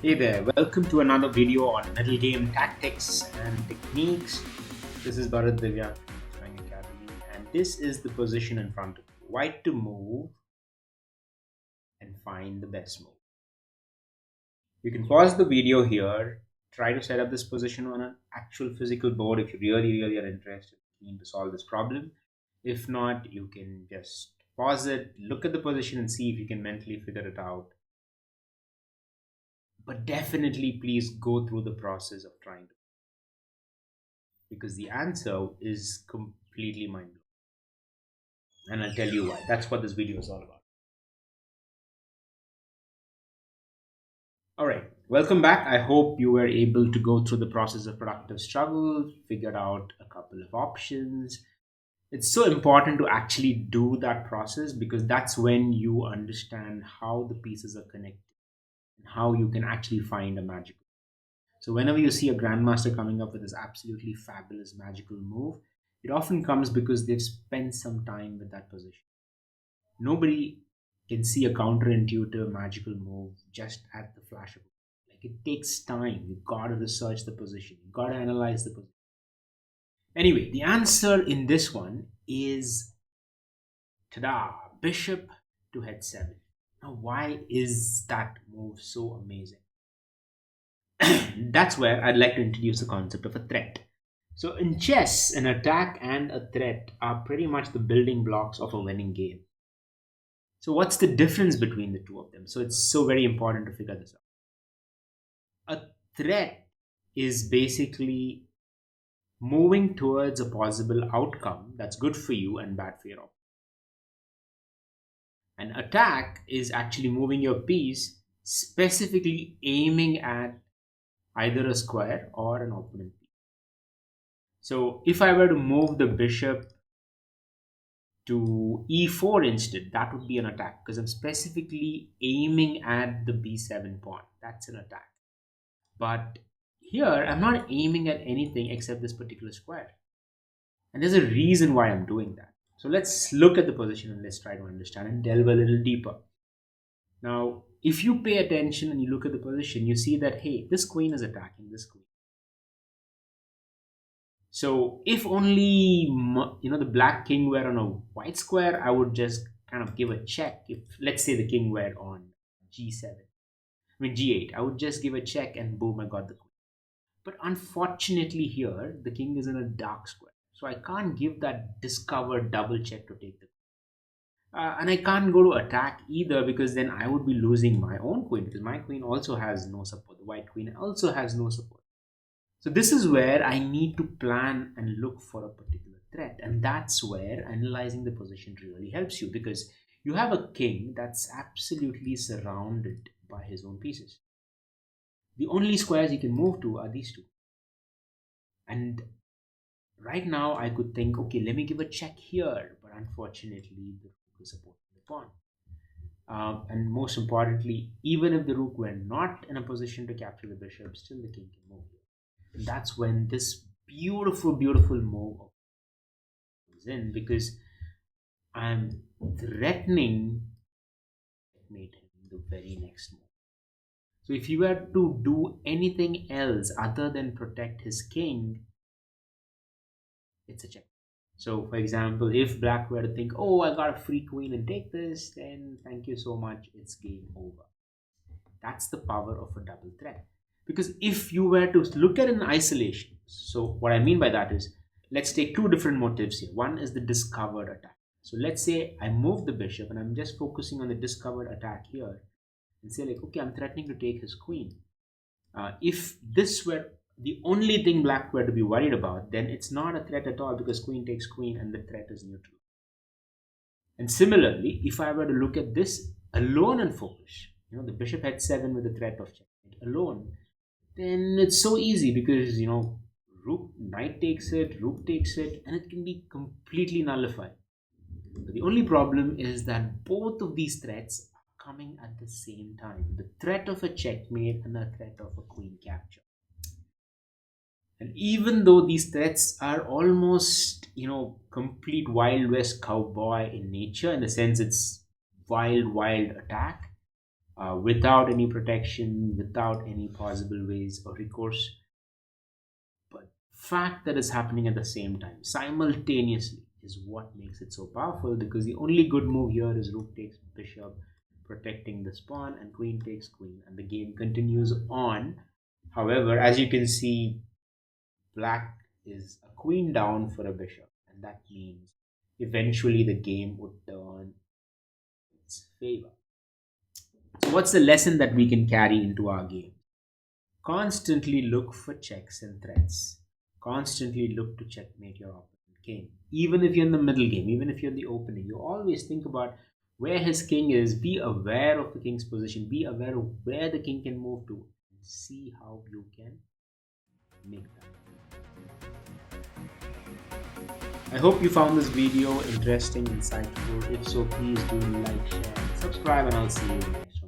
Hey there, welcome to another video on Middle Game Tactics and Techniques. This is Bharat Divya from Swing Academy, and this is the position in front of you. White to move and find the best move. You can pause the video here, try to set up this position on an actual physical board if you really are interested in to solve this problem. If not, you can just pause it, look at the position, and see if you can mentally figure it out. But definitely, please go through the process of trying to, because the answer is completely mind blowing. And I'll tell you why. That's what this video is all about. All right, welcome back. I hope you were able to go through the process of productive struggle, figured out a couple of options. It's so important to actually do that process because that's when you understand how the pieces are connected and how you can actually find a magical. So, whenever you see a grandmaster coming up with this absolutely fabulous magical move, it often comes because they've spent some time with that position. Nobody can see a counterintuitive magical move just at the flash of it. Like it takes time. You gotta research the position. You gotta analyze the position. Anyway, the answer in this one is tada, bishop to head 7. Now, why is that move so amazing? That's where I'd like to introduce the concept of a threat. So, in chess, an attack and a threat are pretty much the building blocks of a winning game. So, what's the difference between the two of them? So, it's so very important to figure this out. A threat is basically moving towards a possible outcome that's good for you and bad for your opponent. An attack is actually moving your piece, specifically aiming at either a square or an opponent piece. So, if I were to move the bishop to e4 instead, that would be an attack because I'm specifically aiming at the b7 pawn. That's an attack. But here, I'm not aiming at anything except this particular square. And there's a reason why I'm doing that. So let's look at the position and let's try to understand and delve a little deeper. Now, if you pay attention and you look at the position, you see that, hey, this queen is attacking this queen. So if only the black king were on a white square, I would just kind of give a check. If let's say the king were on g7, g8, I would just give a check and boom, I got the queen. But unfortunately here, the king is in a dark square. So I can't give that discovered double check to take the queen. And I can't go to attack either because then I would be losing my own queen because my queen also has no support. The white queen also has no support. So this is where I need to plan and look for a particular threat. And that's where analyzing the position really helps you because you have a king that's absolutely surrounded by his own pieces. The only squares he can move to are these two. And right now I could think, okay, let me give a check here. But unfortunately, the rook is supporting the pawn. And most importantly, even if the rook were not in a position to capture the bishop, still the king can move here. And that's when this beautiful move comes in because I'm threatening mate him the very next move. So if you were to do anything else other than protect his king, it's a check. So for example, if black were to think, oh, I got a free queen and take this, then thank you so much, it's game over. That's the power of a double threat. Because if you were to look at it in isolation, so what I mean by that is, let's take two different motives here. One is the discovered attack. So let's say I move the bishop and I'm just focusing on the discovered attack here and say like, okay, I'm threatening to take his queen. If this were the only thing black were to be worried about, then it's not a threat at all because queen takes queen and the threat is neutral. And similarly, if I were to look at this alone and focus, the bishop head 7 with the threat of checkmate alone, then it's so easy because rook knight takes it, rook takes it, and it can be completely nullified. But the only problem is that both of these threats are coming at the same time: the threat of a checkmate and the threat of a queen capture. And even though these threats are almost complete wild west cowboy in nature, in the sense it's wild attack, without any protection, without any possible ways or recourse. But fact that is happening at the same time, simultaneously, is what makes it so powerful, because the only good move here is rook takes bishop, protecting this pawn, and queen takes queen, and the game continues on. However, as you can see, black is a queen down for a bishop, and that means eventually the game would turn in its favor. So, what's the lesson that we can carry into our game? Constantly look for checks and threats. Constantly look to checkmate your opponent king. Even if you're in the middle game, even if you're in the opening, you always think about where his king is. Be aware of the king's position. Be aware of where the king can move to. And see how you can make that. I hope you found this video interesting, insightful. If so, please do like, share, and subscribe, and I'll see you in the next one.